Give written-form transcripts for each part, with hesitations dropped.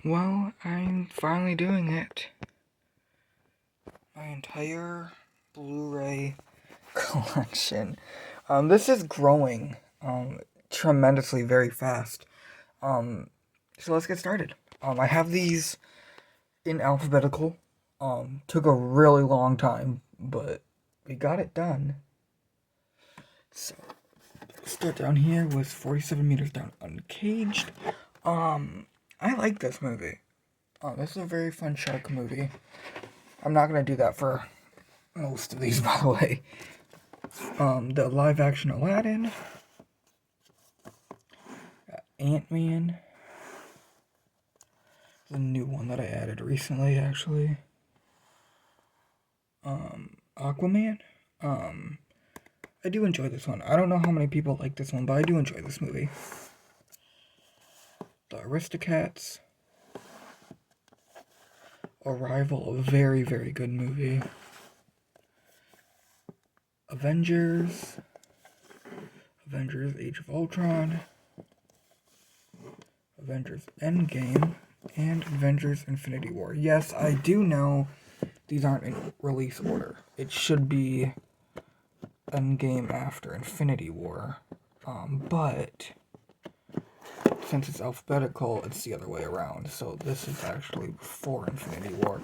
Well, I'm finally doing it. My entire Blu-ray collection. This is growing tremendously very fast. Um, so let's get started. I have these in alphabetical. Took a really long time, but we got it done. So start down here with 47 meters down uncaged. I like this movie. This is a very fun shark movie. I'm not gonna do that for most of these, by the way. The live action Aladdin, Ant-Man, the new one that I added recently, actually. Aquaman. I do enjoy this one. I don't know how many people like this one, but I do enjoy this movie. The Aristocats. Arrival, a very, very good movie. Avengers. Avengers Age of Ultron. Avengers Endgame. And Avengers Infinity War. Yes, I do know these aren't in release order. It should be Endgame after Infinity War. But since it's alphabetical, it's the other way around. So this is actually before Infinity War.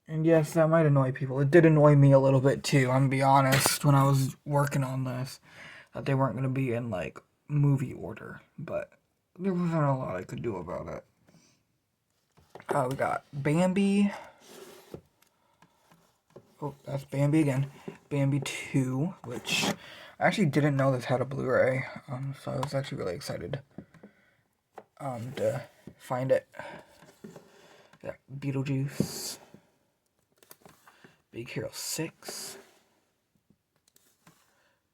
And yes, that might annoy people. It did annoy me a little bit too, I'm gonna be honest, when I was working on this, that they weren't gonna be in, like, movie order. But there wasn't a lot I could do about it. We got Bambi. Oh, that's Bambi again. Bambi 2, which I actually didn't know this had a Blu-ray, so I was actually really excited to find it. Yeah, Beetlejuice. Big Hero 6.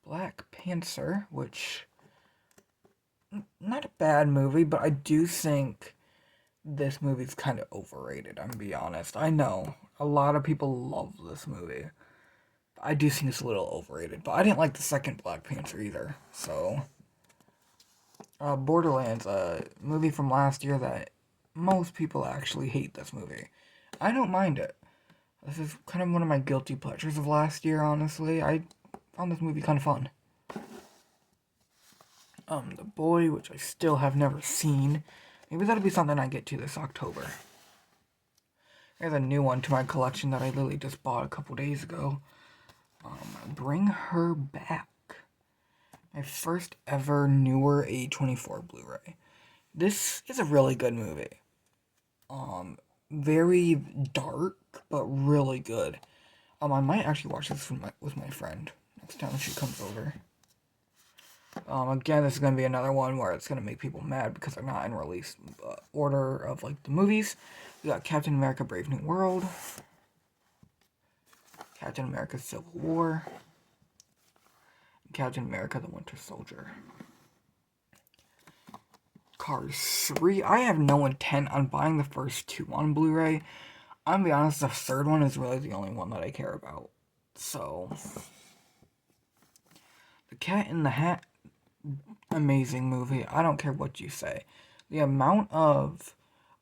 Black Panther, which, not a bad movie, but I do think this movie's kind of overrated, I'm gonna be honest. I know, a lot of people love this movie. I do think it's a little overrated, but I didn't like the second Black Panther either, so... Borderlands, a movie from last year that most people actually hate this movie. I don't mind it. This is kind of one of my guilty pleasures of last year, honestly. I found this movie kind of fun. The Boy, which I still have never seen. Maybe that'll be something I get to this October. There's a new one to my collection that I literally just bought a couple days ago. Bring Her Back. My first ever newer A24 Blu-ray. This is a really good movie. Very dark, but really good. I might actually watch this with my friend next time she comes over. Again, this is going to be another one where it's going to make people mad because they're not in release order of, like, the movies. We got Captain America Brave New World. Captain America Civil War. And Captain America The Winter Soldier. Cars 3. I have no intent on buying the first two on Blu-ray. I'm gonna be honest, the third one is really the only one that I care about. So, The Cat in the Hat, amazing movie. I don't care what you say. The amount of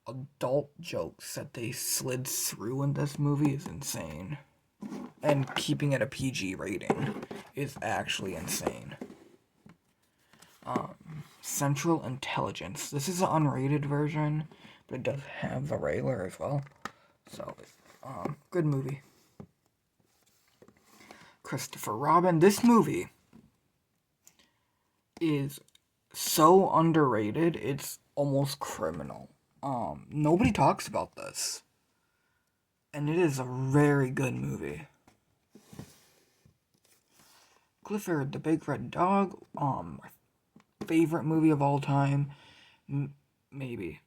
adult jokes that they slid through in this movie is insane. And keeping it a PG rating is actually insane. Central Intelligence. This is an unrated version, but it does have the regular as well. So, good movie. Christopher Robin. This movie is so underrated, it's almost criminal. Nobody talks about this. And it is a very good movie. Clifford the Big Red Dog. My favorite movie of all time. Maybe.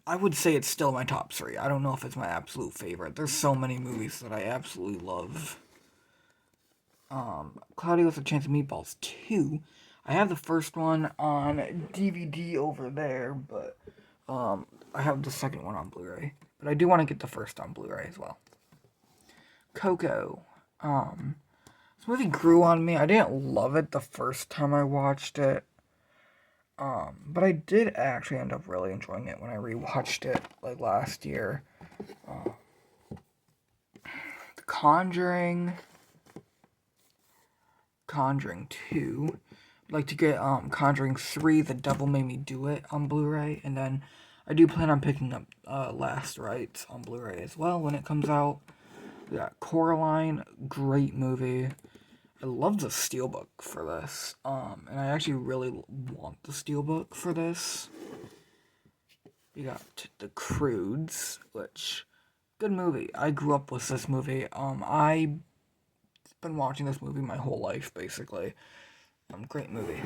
I would say it's still my top 3. I don't know if it's my absolute favorite. There's so many movies that I absolutely love. Cloudy with a Chance of Meatballs 2. I have the first one on DVD over there, but I have the second one on Blu-ray. But I do want to get the first on Blu-ray as well. Coco. This movie grew on me. I didn't love it the first time I watched it. But I did actually end up really enjoying it when I rewatched it like last year. The Conjuring 2. I'd like to get Conjuring 3, The Devil Made Me Do It on Blu-ray, and then I do plan on picking up Last Rites on Blu-ray as well when it comes out. We got Coraline, great movie. I love the Steelbook for this, and I actually really want the Steelbook for this. We got The Croods, which, good movie. I grew up with this movie. I've been watching this movie my whole life, basically. Great movie.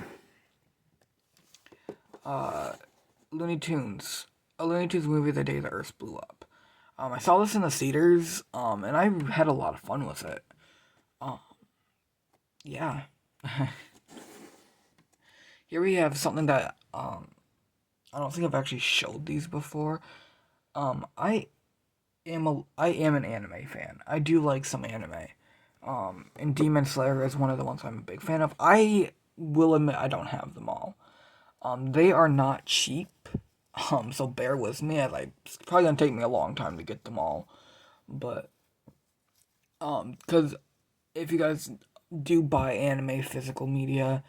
Looney Tunes. A Looney Tunes movie, The Day the Earth Blew Up. I saw this in the theaters, and I had a lot of fun with it. Yeah. Here we have something that, I don't think I've actually showed these before. I am an anime fan. I do like some anime. And Demon Slayer is one of the ones I'm a big fan of. I will admit I don't have them all. They are not cheap. So bear with me. It's probably gonna take me a long time to get them all. But, because if you guys do buy anime physical media,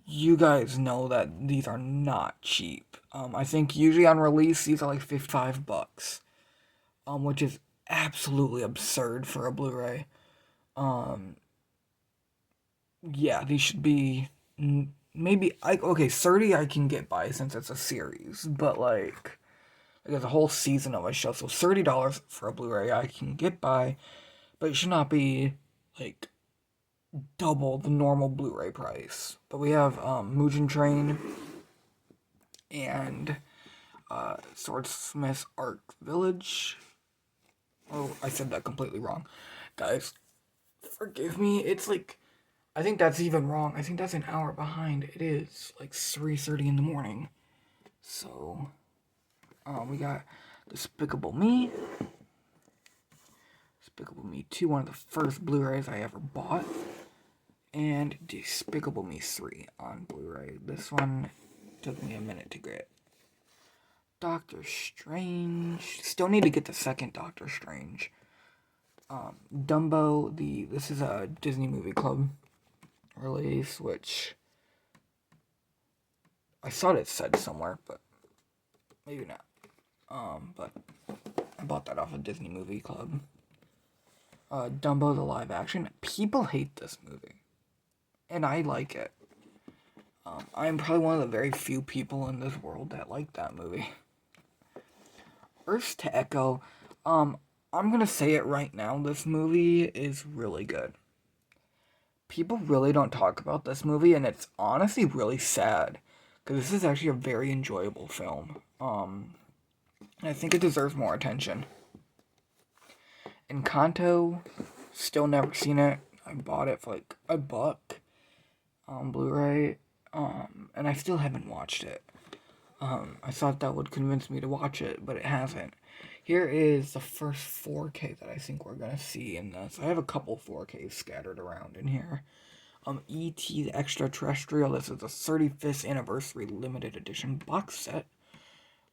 you guys know that these are not cheap. I think usually on release these are like $55, which is absolutely absurd for a Blu-ray. Yeah, these should be maybe 30 I can get by since it's a series, but like there's a whole season of a show, so $30 for a Blu-ray I can get by, but it should not be like double the normal Blu-ray price. But we have Mugen Train and Swordsmith Arc Village. Oh, I said that completely wrong. Guys, forgive me. It's like, I think that's even wrong. I think that's an hour behind. It is like 3:30 in the morning. So, we got Despicable Me. Despicable Me 2, one of the first Blu-rays I ever bought. And Despicable Me 3 on Blu-ray. This one took me a minute to get. Doctor Strange. Still need to get the second Doctor Strange. Dumbo, this is a Disney Movie Club release, which I thought it said somewhere, but maybe not. But I bought that off of Disney Movie Club. Dumbo the live action. People hate this movie, and I like it. I am probably one of the very few people in this world that like that movie. Earth to Echo. I'm gonna say it right now. This movie is really good. People really don't talk about this movie, and it's honestly really sad, because this is actually a very enjoyable film. I think it deserves more attention. Encanto, still never seen it. I bought it for like $1 on Blu-ray, and I still haven't watched it. I thought that would convince me to watch it, but it hasn't. Here is the first 4K that I think we're gonna see in this. I have a couple 4Ks scattered around in here. E.T. the Extraterrestrial. This is the 35th anniversary limited edition box set,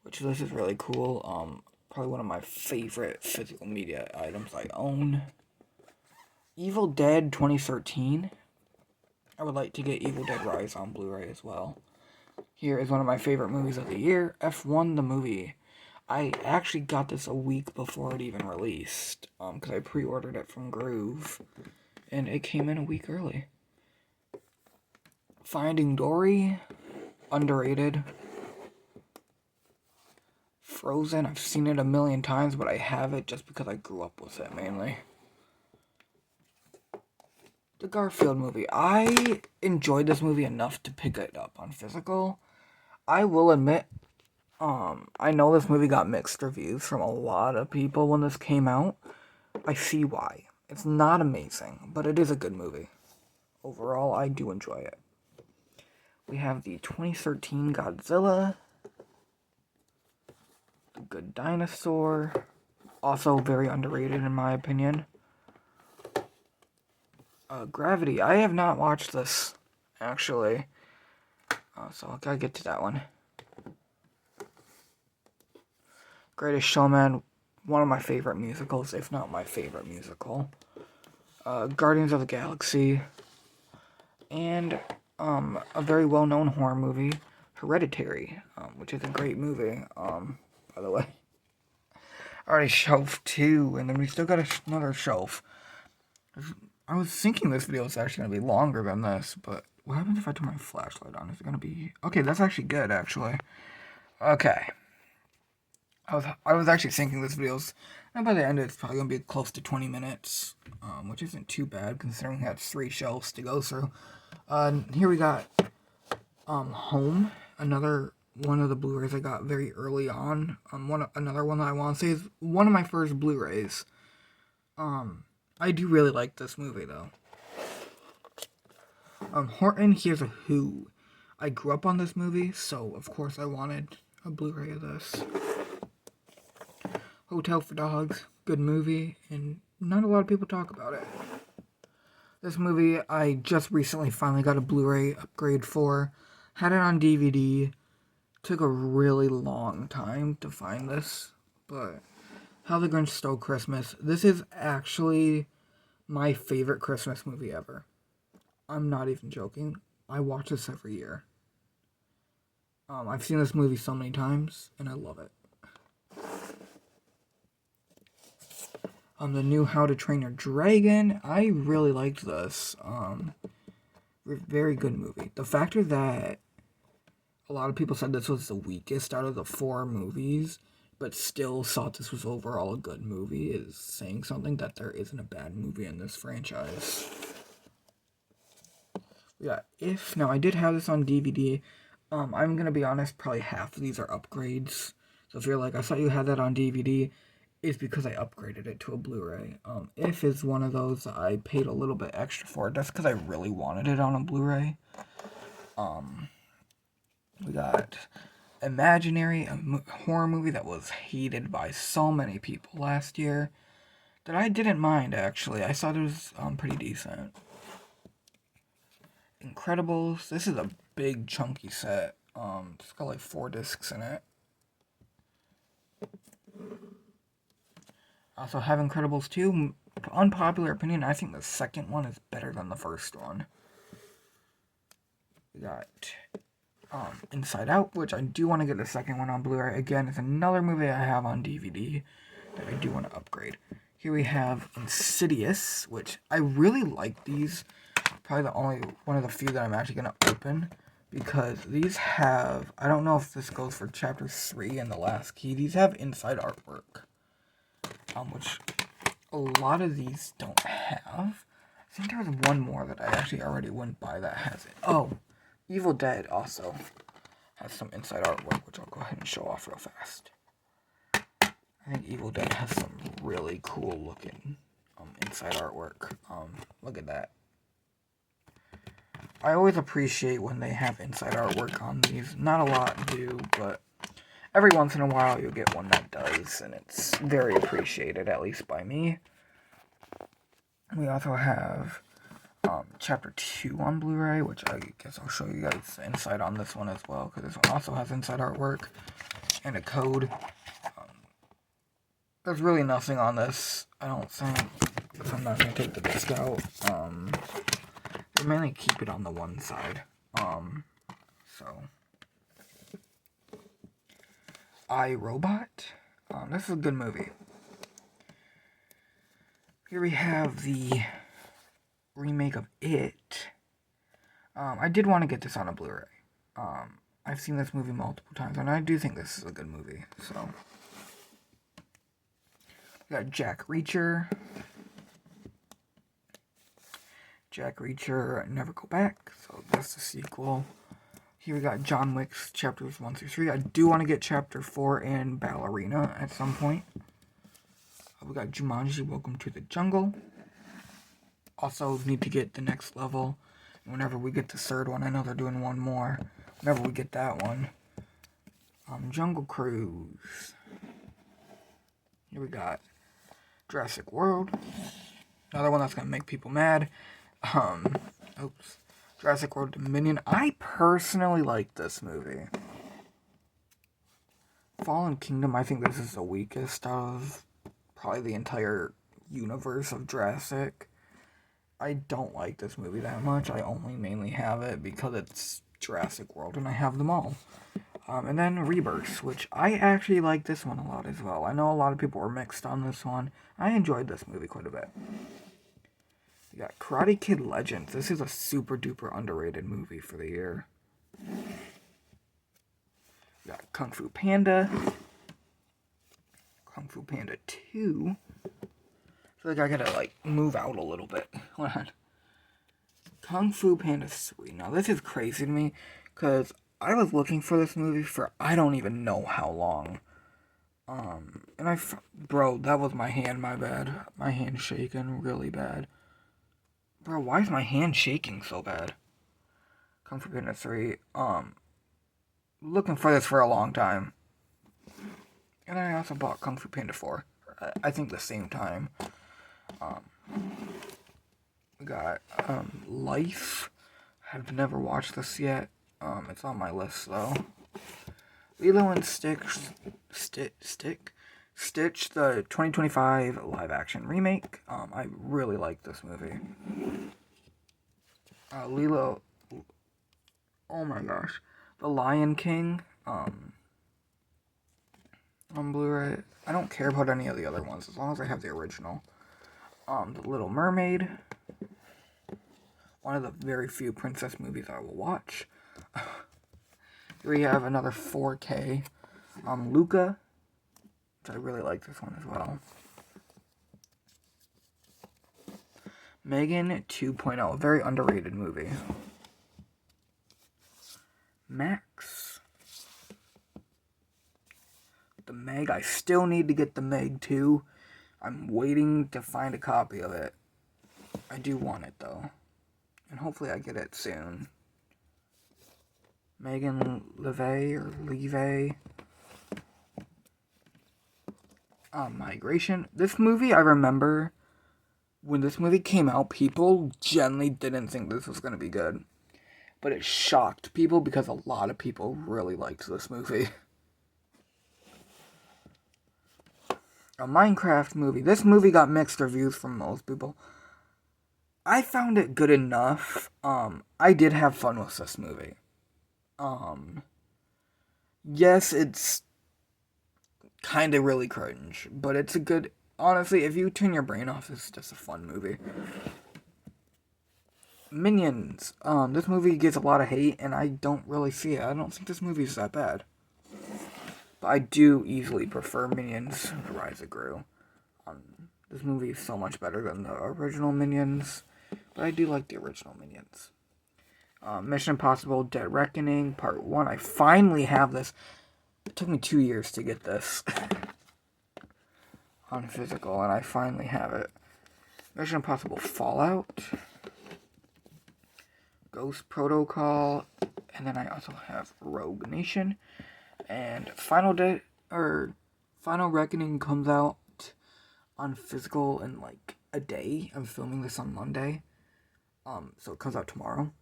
which this is really cool. Probably one of my favorite physical media items I own. Evil Dead 2013. I would like to get Evil Dead Rise on Blu-ray as well. Here is one of my favorite movies of the year, F1 the movie. I actually got this a week before it even released, because I pre-ordered it from Groove, and it came in a week early. Finding Dory, underrated. Frozen, I've seen it a million times, but I have it just because I grew up with it, mainly. The Garfield movie. I enjoyed this movie enough to pick it up on physical. I will admit, I know this movie got mixed reviews from a lot of people when this came out. I see why. It's not amazing, but it is a good movie. Overall, I do enjoy it. We have the 2013 Godzilla. The Good Dinosaur. Also very underrated in my opinion. Gravity. I have not watched this, actually. So I gotta get to that one. Greatest Showman, one of my favorite musicals, if not my favorite musical. Guardians of the Galaxy, and a very well-known horror movie, Hereditary, which is a great movie, by the way. I already shelved 2, and then we still got another shelf. I was thinking this video was actually going to be longer than this, but what happens if I turn my flashlight on? Is it going to be... Okay, that's actually good, actually. Okay. I was actually thinking this video's... And by the end, it's probably going to be close to 20 minutes, which isn't too bad, considering we had 3 shelves to go through. Here we got Home, another one of the Blu-rays I got very early on. Another one that I want to say is one of my first Blu-rays. I do really like this movie, though. Horton Hears a Who. I grew up on this movie, so of course I wanted a Blu-ray of this. Hotel for Dogs, good movie, and not a lot of people talk about it. This movie, I just recently finally got a Blu-ray upgrade for. Had it on DVD. Took a really long time to find this, but How the Grinch Stole Christmas. This is actually my favorite Christmas movie ever. I'm not even joking. I watch this every year. I've seen this movie so many times, and I love it. The new How to Train Your Dragon. I really liked this. Very good movie. The factor that a lot of people said this was the weakest out of the 4 movies, but still thought this was overall a good movie is saying something that there isn't a bad movie in this franchise. Yeah, now I did have this on DVD. I'm gonna be honest, probably half of these are upgrades. So if you're like, I thought you had that on DVD, it's because I upgraded it to a Blu-ray. If is one of those I paid a little bit extra for, just because I really wanted it on a Blu-ray. We got Imaginary, a horror movie that was hated by so many people last year that I didn't mind, actually. I thought it was pretty decent. Incredibles. This is a big, chunky set. It's got like 4 discs in it. Also have Incredibles 2. Unpopular opinion, I think the second one is better than the first one. We got Inside Out, which I do want to get the second one on Blu-ray. Again, it's another movie I have on DVD that I do want to upgrade. Here we have Insidious, which I really like these. Probably the only one of the few that I'm actually going to open, because these have, I don't know if this goes for chapter 3 and The Last Key, these have inside artwork, which a lot of these don't have. I think there was one more that I actually already went by that has it. Oh, Evil Dead also has some inside artwork, which I'll go ahead and show off real fast. I think Evil Dead has some really cool looking inside artwork. Look at that. I always appreciate when they have inside artwork on these. Not a lot do, but every once in a while you'll get one that does, and it's very appreciated, at least by me. We also have Chapter 2 on Blu-ray, which I guess I'll show you guys inside on this one as well, because this one also has inside artwork and a code. There's really nothing on this, I don't think, because I'm not going to take the disc out. I mainly keep it on the one side. So iRobot. This is a good movie. Here we have the remake of It. I did want to get this on a Blu-ray. I've seen this movie multiple times, and I do think this is a good movie. So we got Jack Reacher. Jack Reacher, Never Go Back. So that's the sequel. Here we got John Wick's chapters 1 through 3. I do want to get chapter 4 and Ballerina at some point. We got Jumanji, Welcome to the Jungle. Also need to get the next level. Whenever we get the 3rd one, I know they're doing one more. Whenever we get that one. Jungle Cruise. Here we got Jurassic World. Another one that's going to make people mad. Jurassic World Dominion. I personally like this movie. Fallen Kingdom, I think this is the weakest of probably the entire universe of Jurassic. I don't like this movie that much. I only mainly have it because it's Jurassic World and I have them all. And then Rebirth, which I actually like this one a lot as well. I know a lot of people were mixed on this one. I enjoyed this movie quite a bit. We got Karate Kid Legends. This is a super duper underrated movie for the year. We got Kung Fu Panda. Kung Fu Panda 2. I feel like I gotta move out a little bit. Hold on. Kung Fu Panda 3. Now this is crazy to me because I was looking for this movie for I don't even know how long. Bro, that was my hand, my bad. My hand shaking really bad. Bro, why is my hand shaking so bad? Kung Fu Panda 3, looking for this for a long time. And I also bought Kung Fu Panda 4. I think the same time. We got, Life. I've never watched this yet. It's on my list though. Lilo and Stitch, the 2025 live action remake. I really like this movie. Lilo, oh my gosh, The Lion King, on Blu-ray. I don't care about any of the other ones as long as I have the original. The Little Mermaid, one of the very few princess movies I will watch. Here we have another 4K. Luca, which I really like this one as well. Megan 2.0, a very underrated movie. Max. The Meg, I still need to get the Meg 2. I'm waiting to find a copy of it. I do want it though. And hopefully I get it soon. Megan Levy. Migration. This movie, I remember when this movie came out, people generally didn't think this was going to be good. But it shocked people because a lot of people really liked this movie. A Minecraft movie. This movie got mixed reviews from most people. I found it good enough. I did have fun with this movie. Yes, it's kind of really cringe, but it's a good, honestly, if you turn your brain off, it's just a fun movie. Minions. This movie gets a lot of hate, and I don't really see it. I don't think this movie is that bad. But I do easily prefer Minions: The Rise of Gru. This movie is so much better than the original Minions, but I do like the original Minions. Mission Impossible: Dead Reckoning Part 1. I finally have this. It took me 2 years to get this on physical, and I finally have it. Mission Impossible Fallout, Ghost Protocol, and then I also have Rogue Nation. And Final Reckoning comes out on physical in a day. I'm filming this on Monday, so it comes out tomorrow.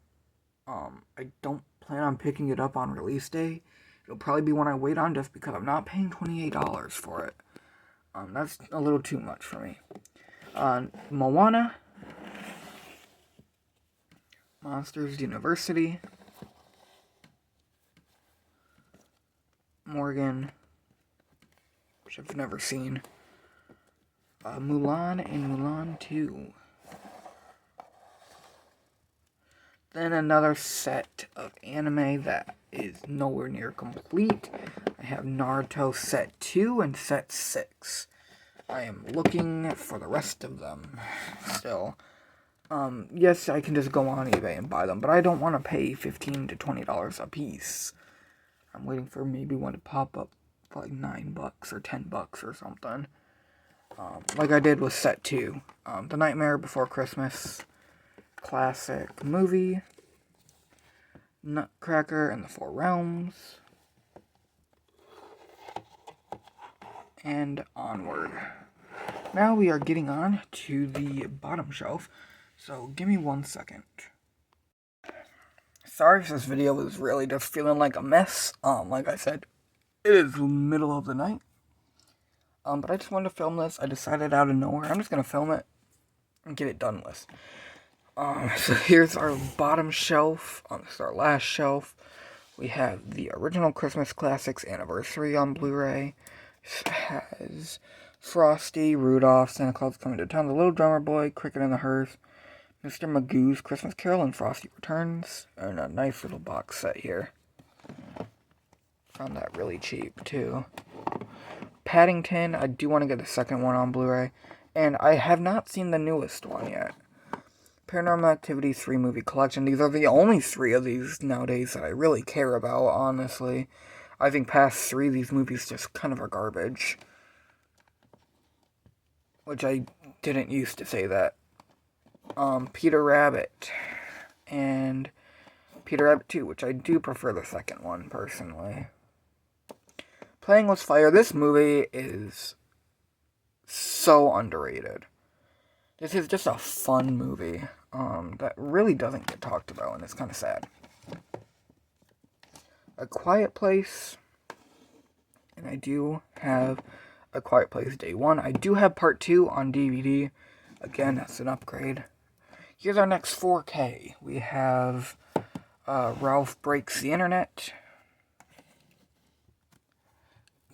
I don't plan on picking it up on release day. It'll probably be one I wait on just because I'm not paying $28 for it. That's a little too much for me. Moana, Monsters University, Morgan, which I've never seen, Mulan and Mulan 2. Then another set of anime that is nowhere near complete. I have Naruto Set 2 and Set 6. I am looking for the rest of them still. Yes, I can just go on eBay and buy them, but I don't want to pay $15 to $20 a piece. I'm waiting for maybe one to pop up for $9 or $10 or something. Like I did with Set 2. The Nightmare Before Christmas. Classic movie. Nutcracker and the Four Realms. And Onward. Now we are getting on to the bottom shelf, so give me 1 second. Sorry if this video was really just feeling like a mess. Like I said, it is the middle of the night. But I just wanted to film this. I decided out of nowhere, I'm just gonna film it and get it done with. So here's our bottom shelf. This is our last shelf. We have the original Christmas Classics Anniversary on Blu-ray. It has Frosty, Rudolph, Santa Claus Coming to Town, The Little Drummer Boy, Cricket in the Hearth, Mr. Magoo's Christmas Carol, and Frosty Returns. And a nice little box set here. Found that really cheap, too. Paddington, I do want to get the second one on Blu-ray. And I have not seen the newest one yet. Paranormal Activity 3 movie collection. These are the only 3 of these nowadays that I really care about, honestly. I think past 3, these movies just kind of are garbage. Which I didn't used to say that. Peter Rabbit. And Peter Rabbit 2, which I do prefer the second one, personally. Playing with Fire. This movie is so underrated. This is just a fun movie that really doesn't get talked about, and it's kind of sad. A Quiet Place, and I do have A Quiet Place Day 1. I do have Part 2 on DVD. Again, that's an upgrade. Here's our next 4K. We have Ralph Breaks the Internet.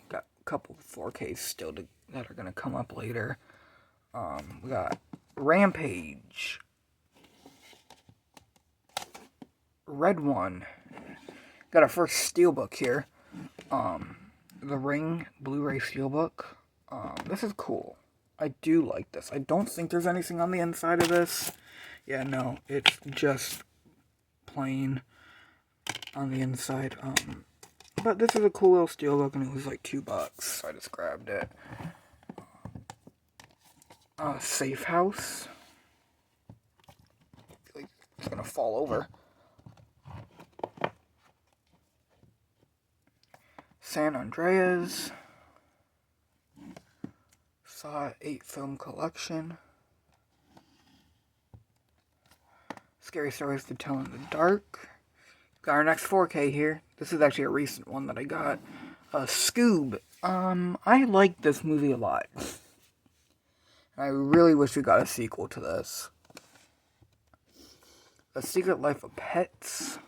Got a couple 4Ks still that are going to come up later. We got Rampage, Red One. Got our first Steelbook here. The Ring Blu-ray Steelbook. This is cool. I do like this. I don't think there's anything on the inside of this. Yeah, no, it's just plain on the inside. But this is a cool little Steelbook, and it was like $2, so I just grabbed it. Safe House. I feel like it's gonna fall over. San Andreas. Saw 8 film collection. Scary Stories to Tell in the Dark. Got our next 4K here. This is actually a recent one that I got. Scoob. I like this movie a lot. I really wish we got a sequel to this. The Secret Life of Pets.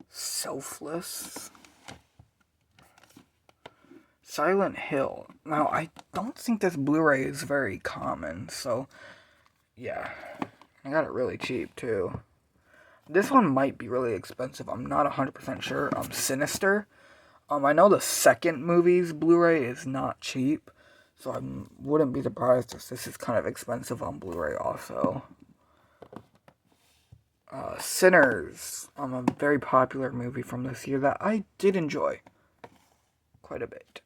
Selfless. Silent Hill. Now, I don't think this Blu-ray is very common, so yeah. I got it really cheap, too. This one might be really expensive. I'm not 100% sure. Sinister. I know the second movie's Blu-ray is not cheap. So I wouldn't be surprised if this is kind of expensive on Blu-ray also. Sinners. A very popular movie from this year that I did enjoy quite a bit.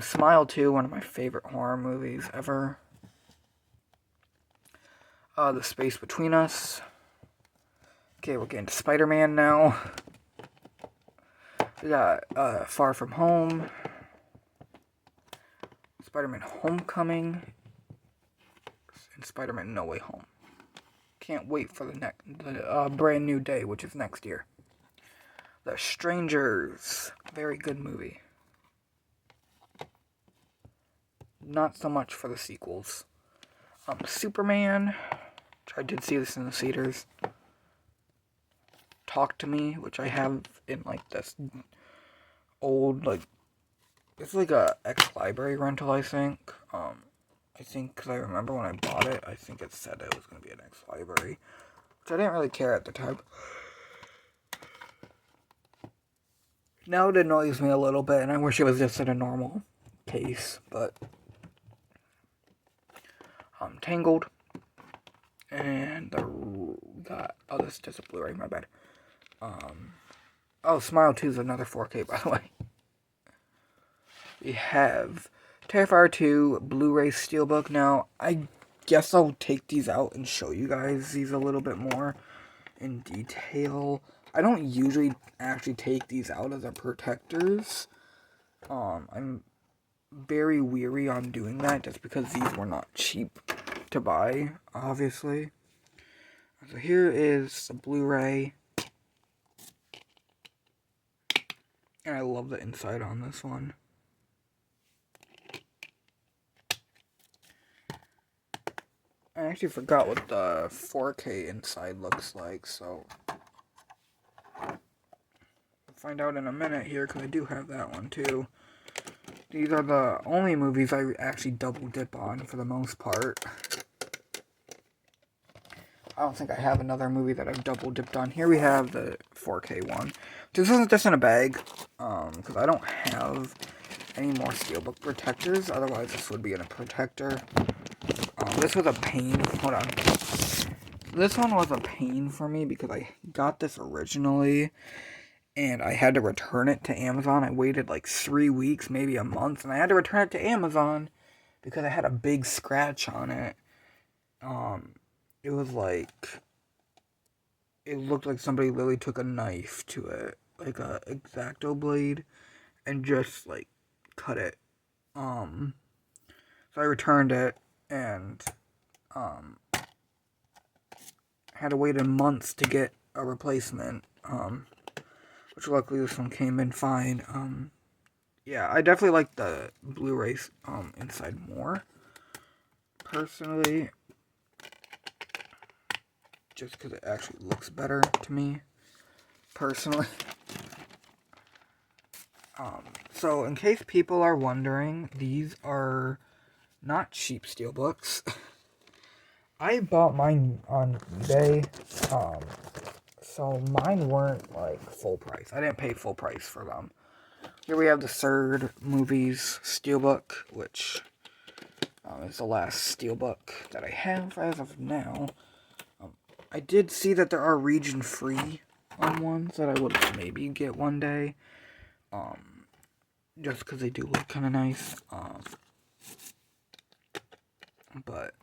Smile 2, one of my favorite horror movies ever. The Space Between Us. Okay, we're getting to Spider-Man now. We got Far From Home. Spider-Man Homecoming, and Spider-Man No Way Home. Can't wait for the brand new day, which is next year. The Strangers, very good movie. Not so much for the sequels. Superman, which I did see this in the theaters. Talk to Me, which I have in like this old it's like a ex-library rental, I think. I think, because I remember when I bought it, I think it said it was going to be an ex-library. Which I didn't really care at the time. Now it annoys me a little bit, and I wish it was just in a normal case, but Tangled. And this is just a Blu-ray, my bad. Smile 2 is another 4K, by the way. We have Terrifier 2 Blu-ray Steelbook. Now, I guess I'll take these out and show you guys these a little bit more in detail. I don't usually actually take these out as a protectors. I'm very weary on doing that just because these were not cheap to buy, obviously. So here is the Blu-ray. And I love the inside on this one. I actually forgot what the 4K inside looks like, so we'll find out in a minute here, because I do have that one too. These are the only movies I actually double dip on for the most part. I don't think I have another movie that I've double dipped on. Here we have the 4K one. This isn't just in a bag, because I don't have any more Steelbook protectors. Otherwise, this would be in a protector. This was a pain. Hold on. This one was a pain for me because I got this originally and I had to return it to Amazon. I waited like 3 weeks, maybe a month, and I had to return it to Amazon because I had a big scratch on it. It was like, it looked like somebody literally took a knife to it, like a X-Acto blade, and just like cut it. So I returned it and had to wait in months to get a replacement. Which luckily this one came in fine. Yeah, I definitely like the Blu-rays inside more, personally, just because it actually looks better to me, personally. So in case people are wondering, these are not cheap Steelbooks. I bought mine on eBay, so mine weren't like full price. I didn't pay full price for them. Here we have the third movies Steelbook, which is the last Steelbook that I have as of now. I did see that there are region-free ones that I would maybe get one day, just because they do look kind of nice. But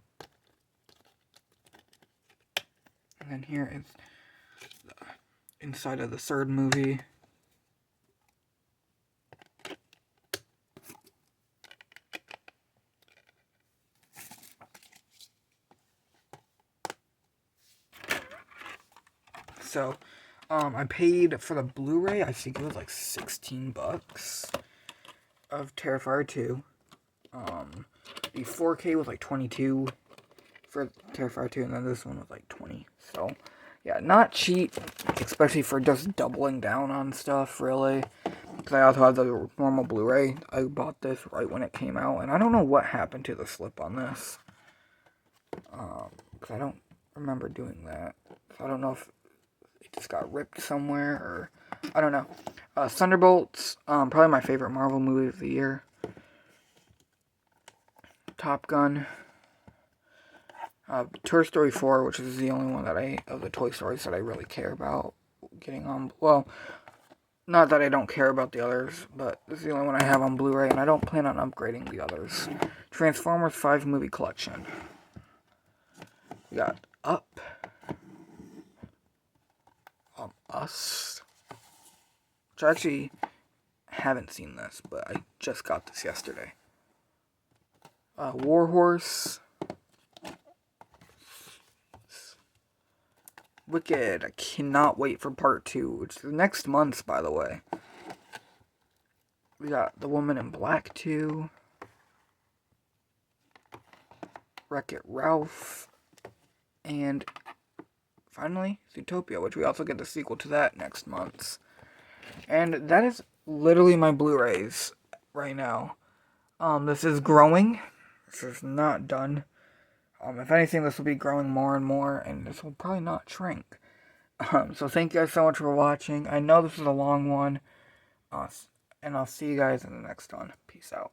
and then here is the inside of the third movie. So, I paid for the Blu-ray, I think it was like $16 of Terrifier 2. The 4K was like $22 for Terrifier 2, and then this one was like $20. So, yeah, not cheap, especially for just doubling down on stuff, really. Because I also have the normal Blu-ray. I bought this right when it came out, and I don't know what happened to the slip on this. Because I don't remember doing that. So I don't know if it just got ripped somewhere, or I don't know. Thunderbolts, probably my favorite Marvel movie of the year. Top Gun. Toy Story 4, which is the only one that of the Toy Stories that I really care about getting on. Well, not that I don't care about the others, but this is the only one I have on Blu-ray, and I don't plan on upgrading the others. Transformers 5 movie collection. We got Up. Us. Which I actually haven't seen this, but I just got this yesterday. Warhorse. Wicked. I cannot wait for part 2, which is next month, by the way. We got The Woman in Black 2. Wreck-It Ralph. And finally, Zootopia, which we also get the sequel to that next month. And that is literally my Blu-rays right now. This is growing. This is not done. If anything, this will be growing more and more, and this will probably not shrink. So thank you guys so much for watching. I know this is a long one, and I'll see you guys in the next one. Peace out.